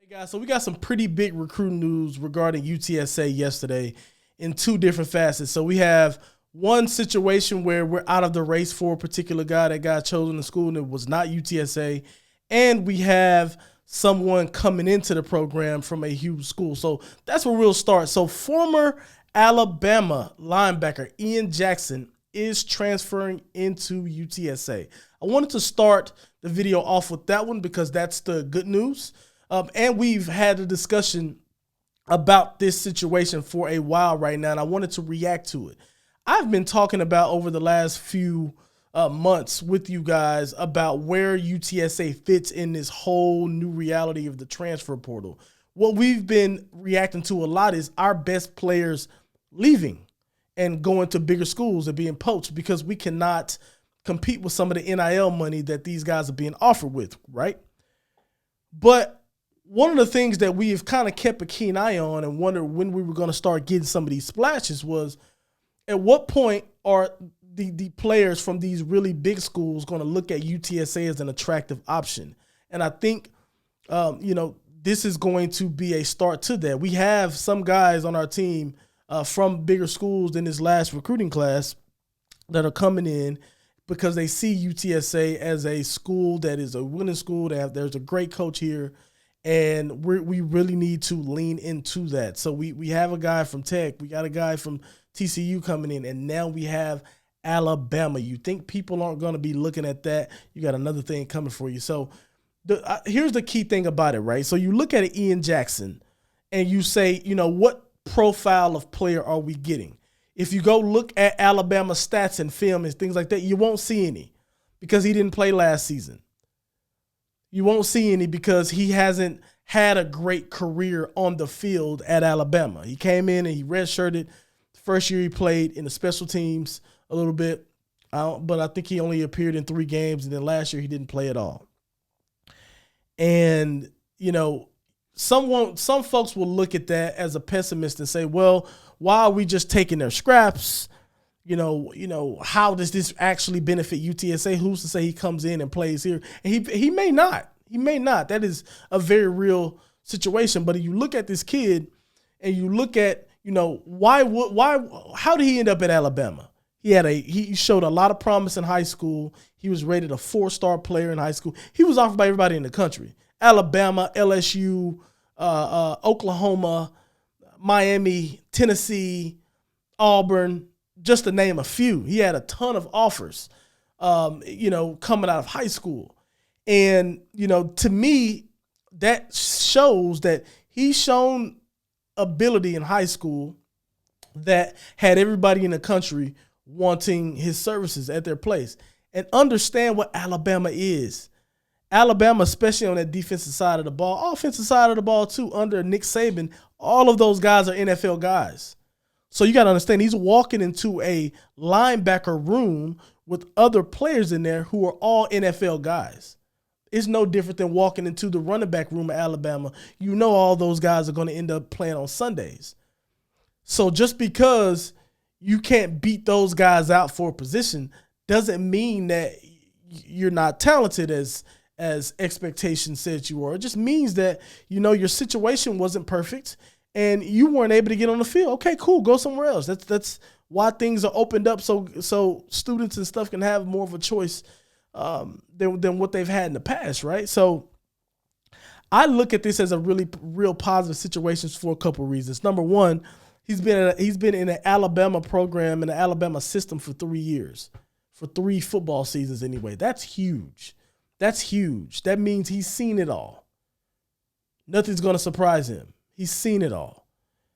Hey guys, so we got some pretty big recruiting news regarding UTSA yesterday in two different facets. So we have one situation where we're out of the race for a particular guy that got chosen in school and it was not UTSA. And we have someone coming into the program from a huge school. So that's where we'll start. So former Alabama linebacker Ian Jackson is transferring into UTSA. I wanted to start the video off with that one because that's the good news. And we've had a discussion about this situation for a while right now, and I wanted to react to it. I've been talking about over the last few months with you guys about where UTSA fits in this whole new reality of the transfer portal. What we've been reacting to a lot is our best players leaving and going to bigger schools and being poached because we cannot compete with some of the NIL money that these guys are being offered with, right? But one of the things that we have kind of kept a keen eye on and wondered when we were going to start getting some of these splashes was at what point are the players from these really big schools going to look at UTSA as an attractive option? And I think, this is going to be a start to that. We have some guys on our team from bigger schools in this last recruiting class that are coming in because they see UTSA as a school that is a winning school. There's a great coach here. And we really need to lean into that. So we have a guy from Tech. We got a guy from TCU coming in. And now we have Alabama. You think people aren't going to be looking at that. You got another thing coming for you. So here's the key thing about it, right? So you look at Ian Jackson and you say, what profile of player are we getting? If you go look at Alabama stats and film and things like that, you won't see any because he didn't play last season. You won't see any because he hasn't had a great career on the field at Alabama. He came in and he redshirted. The first year he played in the special teams a little bit, but I think he only appeared in 3 games, and then last year he didn't play at all. And, some folks will look at that as a pessimist and say, well, why are we just taking their scraps? How does this actually benefit UTSA? Who's to say he comes in and plays here? And he may not. He may not. That is a very real situation. But if you look at this kid and you look at, how did he end up at Alabama? He showed a lot of promise in high school. He was rated a 4-star player in high school. He was offered by everybody in the country. Alabama, LSU, Oklahoma, Miami, Tennessee, Auburn, just to name a few. He had a ton of offers, coming out of high school. And, to me, that shows that he's shown ability in high school that had everybody in the country wanting his services at their place. And understand what Alabama is. Alabama, especially on that defensive side of the ball, offensive side of the ball too, under Nick Saban, all of those guys are NFL guys. So you got to understand, he's walking into a linebacker room with other players in there who are all NFL guys. It's no different than walking into the running back room at Alabama. All those guys are going to end up playing on Sundays. So just because you can't beat those guys out for a position doesn't mean that you're not talented as expectations said you were. It just means that, your situation wasn't perfect and you weren't able to get on the field. Okay, cool. Go somewhere else. That's why things are opened up so students and stuff can have more of a choice than what they've had in the past, right? So I look at this as a really real positive situation for a couple of reasons. Number one, he's been in an Alabama program in the Alabama system for 3 years, for 3 football seasons anyway. That's huge. That's huge. That means he's seen it all. Nothing's going to surprise him. He's seen it all.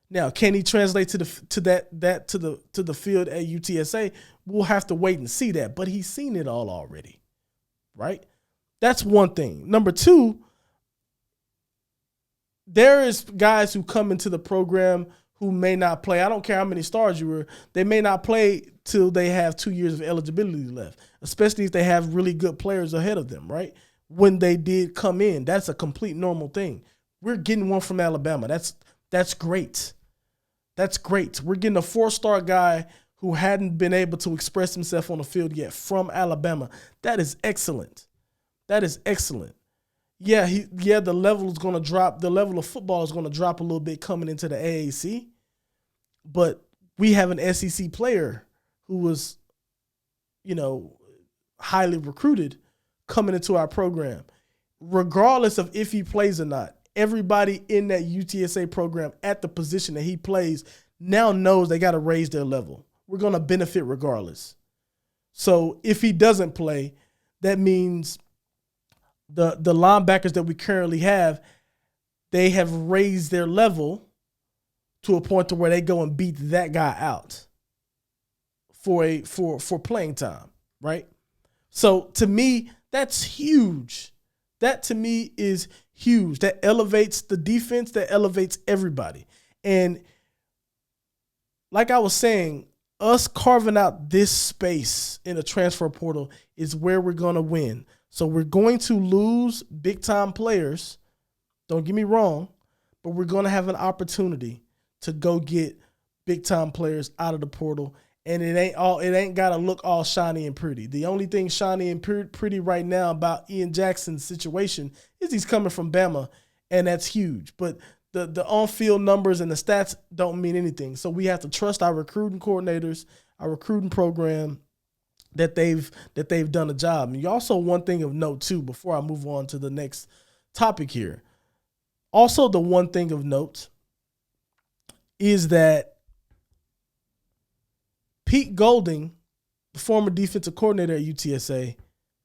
Now, can he translate to the field at UTSA? We'll have to wait and see that. But he's seen it all already, right? That's one thing. Number two, there is guys who come into the program who may not play. I don't care how many stars you were. They may not play till they have 2 years of eligibility left, especially if they have really good players ahead of them, right? When they did come in, that's a complete normal thing. We're getting one from Alabama. That's great. That's great. We're getting a 4-star guy who hadn't been able to express himself on the field yet from Alabama. That is excellent. That is excellent. the level is going to drop. The level of football is going to drop a little bit coming into the AAC. But we have an SEC player who was, highly recruited coming into our program. Regardless of if he plays or not, everybody in that UTSA program at the position that he plays now knows they got to raise their level. We're going to benefit regardless. So if he doesn't play, that means the linebackers that we currently have, they have raised their level to a point to where they go and beat that guy out for playing time, right? So to me, that's huge. That to me is huge. That elevates the defense, that elevates everybody. And like I was saying, us carving out this space in the transfer portal is where we're going to win. So we're going to lose big-time players. Don't get me wrong, but we're going to have an opportunity to go get big-time players out of the portal. And it ain't got to look all shiny and pretty. The only thing shiny and pretty right now about Ian Jackson's situation is he's coming from Bama, and that's huge. But the on-field numbers and the stats don't mean anything. So we have to trust our recruiting coordinators, our recruiting program, that they've done a job. And also one thing of note too, before I move on to the next topic here. Also, the one thing of note is that Pete Golding, the former defensive coordinator at UTSA,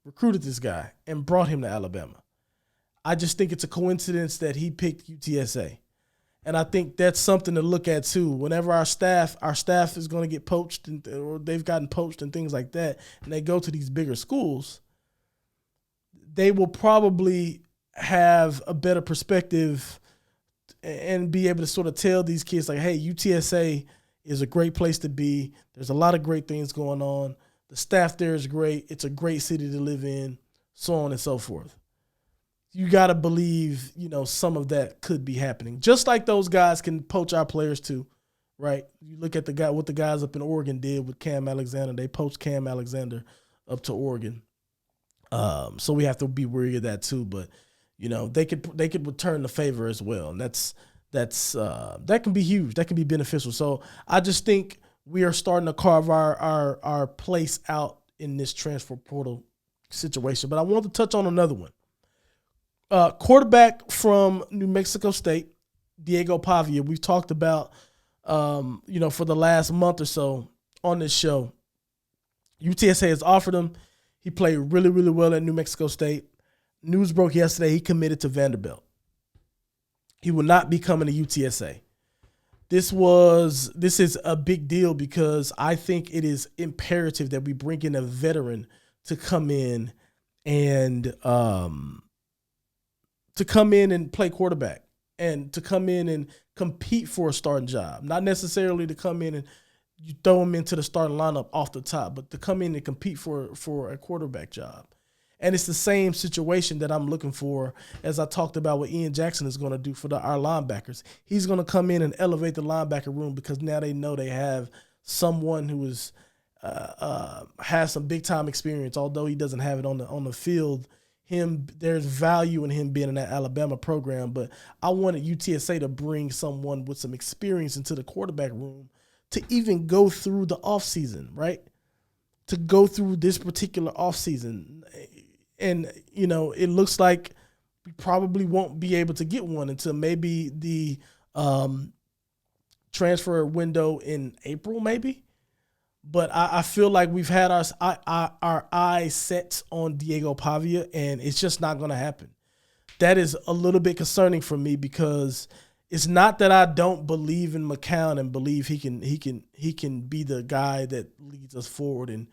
recruited this guy and brought him to Alabama. I just think it's a coincidence that he picked UTSA. And I think that's something to look at too. Whenever our staff is going to get poached or they've gotten poached and things like that, and they go to these bigger schools, they will probably have a better perspective and be able to sort of tell these kids like, hey, UTSA is a great place to be. There's a lot of great things going on. The staff there is great. It's a great city to live in, so on and so forth. You got to believe, some of that could be happening. Just like those guys can poach our players too, right? You look at what the guys up in Oregon did with Cam Alexander. They poached Cam Alexander up to Oregon. So we have to be wary of that too. But, they could return the favor as well. And that can be huge. That can be beneficial. So I just think we are starting to carve our place out in this transfer portal situation. But I want to touch on another one. Quarterback from New Mexico State, Diego Pavia. We've talked about, for the last month or so on this show. UTSA has offered him. He played really, really well at New Mexico State. News broke yesterday he committed to Vanderbilt. He will not be coming to UTSA. This is a big deal because I think it is imperative that we bring in a veteran to come in and play quarterback and to come in and compete for a starting job. Not necessarily to come in and you throw him into the starting lineup off the top, but to come in and compete for a quarterback job. And it's the same situation that I'm looking for as I talked about what Ian Jackson is going to do for our linebackers. He's going to come in and elevate the linebacker room because now they know they have someone who is has some big-time experience, although he doesn't have it on the field. There's value in him being in that Alabama program, but I wanted UTSA to bring someone with some experience into the quarterback room to even go through the offseason, right? To go through this particular offseason. And, it looks like we probably won't be able to get one until maybe the transfer window in April, maybe. But I feel like we've had our eyes set on Diego Pavia, and it's just not going to happen. That is a little bit concerning for me because it's not that I don't believe in McCown and believe he can be the guy that leads us forward and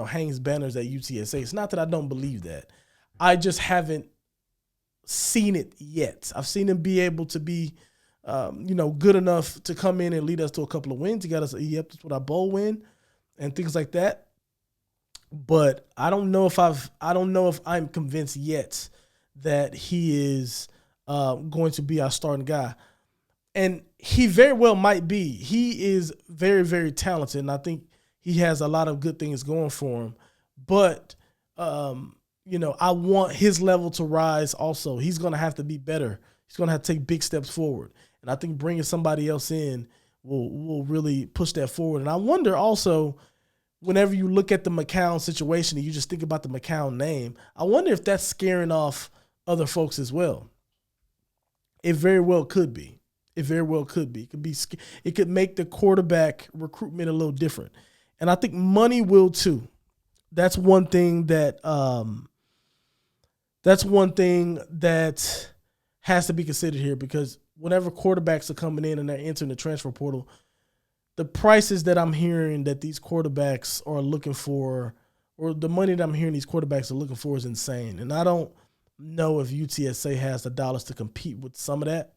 hangs banners at UTSA. It's not that I don't believe that. I just haven't seen it yet. I've seen him be able to be good enough to come in and lead us to a couple of wins. He helped us with our bowl win and things like that. But I don't know if I'm convinced yet that he is going to be our starting guy. And he very well might be. He is very, very talented, and I think he has a lot of good things going for him. But I want his level to rise also. He's going to have to be better. He's going to have to take big steps forward. And I think bringing somebody else in will really push that forward. And I wonder also, whenever you look at the McCown situation and you just think about the McCown name, I wonder if that's scaring off other folks as well. It very well could be. It very well could be. It could make the quarterback recruitment a little different. And I think money will too. That's one thing that has to be considered here, because whenever quarterbacks are coming in and they're entering the transfer portal, the prices that I'm hearing that these quarterbacks are looking for, or the money that I'm hearing these quarterbacks are looking for, is insane. And I don't know if UTSA has the dollars to compete with some of that.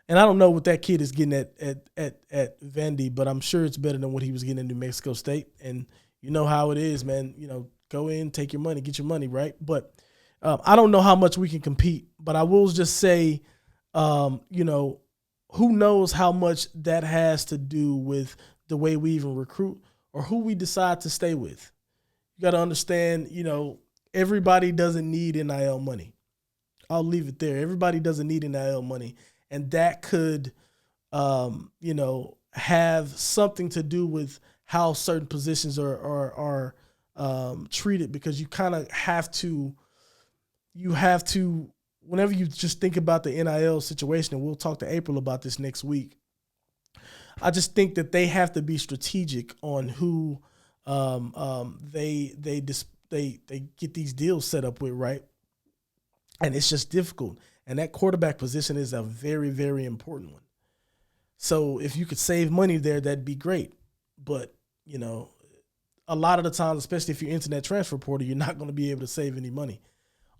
And I don't know what that kid is getting at Vandy, but I'm sure it's better than what he was getting in New Mexico State. And you know how it is, man. Go in, take your money, get your money, right? But I don't know how much we can compete. But I will just say, who knows how much that has to do with the way we even recruit or who we decide to stay with. You got to understand, everybody doesn't need NIL money. I'll leave it there. Everybody doesn't need NIL money. And that could, have something to do with how certain positions are treated, because you kind of have to, whenever you just think about the NIL situation, and we'll talk to April about this next week, I just think that they have to be strategic on who they get these deals set up with, right? And it's just difficult. And that quarterback position is a very, very important one. So if you could save money there, that'd be great. But, a lot of the times, especially if you're into that transfer portal, you're not going to be able to save any money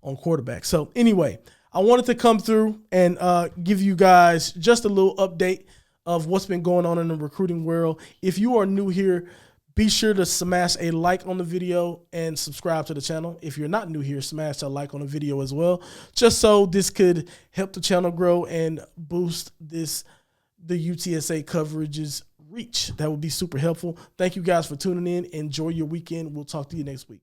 on quarterback. So anyway, I wanted to come through and give you guys just a little update of what's been going on in the recruiting world. If you are new here, be sure to smash a like on the video and subscribe to the channel. If you're not new here, smash a like on the video as well, just so this could help the channel grow and boost the UTSA coverage's reach. That would be super helpful. Thank you guys for tuning in. Enjoy your weekend. We'll talk to you next week.